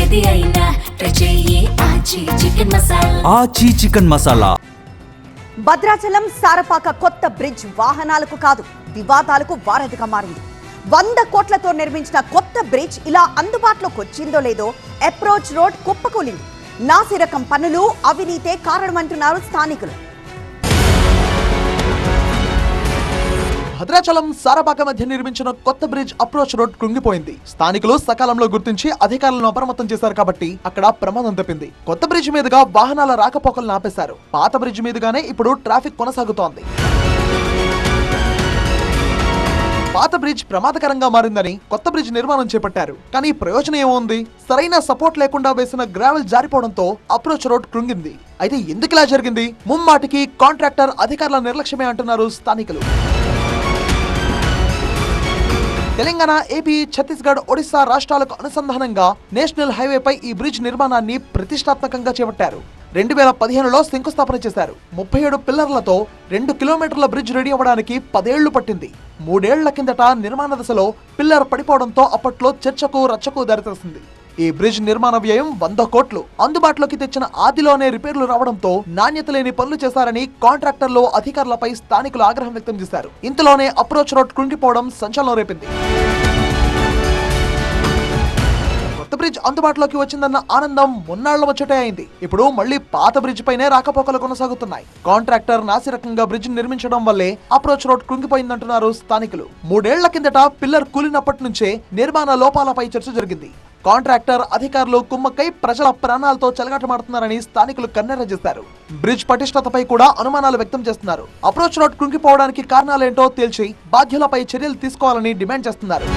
ఏది అయినా ట్రై చెయ్యి ఆచి చికెన్ మసాలా. ఆచి చికెన్ మసాలా. భద్రాచలం సారపాక కొత్త బ్రిడ్జ్ వాహనాలకు కాదు వివాదాలకు వారధిగా మారింది. 100 కోట్లతో నిర్మించిన కొత్త బ్రిడ్జ్ ఇలా అందుబాటులోకి వచ్చిందో లేదో అప్రోచ్ రోడ్ కుప్పకూలింది. నాసిరకం పనులు అవినీతే కారణమంటున్నారు స్థానికులు. భద్రాచలం సారపాక మధ్య నిర్మించిన కొత్త బ్రిడ్జ్ అప్రోచ్ రోడ్ కృంగిపోయింది. స్థానికులు సకాలంలో గుర్తించి అధికారులను అప్రమత్తం చేశారు కాబట్టి అక్కడ ప్రమాదం తప్పింది. కొత్త బ్రిడ్జ్ మీదుగా వాహనాల రాకపోకలను ఆపేశారు. పాత బ్రిడ్జ్ మీదుగానే ఇప్పుడు ట్రాఫిక్ కొనసాగుతోంది. పాత బ్రిడ్జ్ ప్రమాదకరంగా మారిందని కొత్త బ్రిడ్జ్ నిర్మాణం చేపట్టారు. కానీ ప్రయోజనం ఏముంది? సరైన సపోర్ట్ లేకుండా వేసిన గ్రావెల్ జారిపోవడంతో అప్రోచ్ రోడ్ కృంగింది. అయితే ఎందుకు ఇలా జరిగింది? ముమ్మాటికి కాంట్రాక్టర్ అధికారుల నిర్లక్ష్యమే అంటున్నారు స్థానికులు. తెలంగాణ, ఏపీ, ఛత్తీస్గఢ్, ఒడిశా రాష్ట్రాలకు అనుసంధానంగా నేషనల్ హైవేపై ఈ బ్రిడ్జ్ నిర్మాణాన్ని ప్రతిష్టాత్మకంగా చేపట్టారు. 2015లో శంకుస్థాపన చేశారు. 37 పిల్లర్లతో 2 కిలోమీటర్ల బ్రిడ్జ్ రెడీ అవ్వడానికి 10 ఏళ్లు పట్టింది. 3 ఏళ్ల కిందట నిర్మాణ దశలో పిల్లర్ పడిపోవడంతో అప్పట్లో చర్చకు రచ్చకు దారితీసింది. ఈ బ్రిడ్జ్ నిర్మాణ వ్యయం 100 కోట్లు. అందుబాటులోకి తెచ్చిన ఆదిలోనే రిపేర్లు రావడంతో నాణ్యత లేని పనులు చేశారని కాంట్రాక్టర్లు అధికారులపై స్థానికులు ఆగ్రహం వ్యక్తం చేశారు. ఇంతలోనే అప్రోచ్ రోడ్ కృంగిపోవడం సంచలనం రేపింది. కొత్త బ్రిడ్జ్ అందుబాటులోకి వచ్చిందన్న ఆనందం మున్నాళ్ల వచ్చటే అయింది. ఇప్పుడు మళ్లీ పాత బ్రిడ్జ్ పైనే రాకపోకలు కొనసాగుతున్నాయి. కాంట్రాక్టర్ నాసిరకంగా బ్రిడ్జ్ నిర్మించడం వల్లే అప్రోచ్ రోడ్ కృంగిపోయిందంటున్నారు స్థానికులు. 3 ఏళ్ల కిందట పిల్లర్ కూలినప్పటి నుంచే నిర్మాణ లోపాలపై చర్చ జరిగింది. కాంట్రాక్టర్ అధికారులు కుమ్మక్కై ప్రజల ప్రాణాలతో చెలగాటమాడుతున్నారని స్థానికులు కన్నెర్ర చేశారు. బ్రిడ్జ్ పటిష్టతపై కూడా అనుమానాలు వ్యక్తం చేస్తున్నారు. అప్రోచ్ రోడ్ కృంగిపోవడానికి కారణాలేంటో తేల్చి బాధ్యులపై చర్యలు తీసుకోవాలని డిమాండ్ చేస్తున్నారు.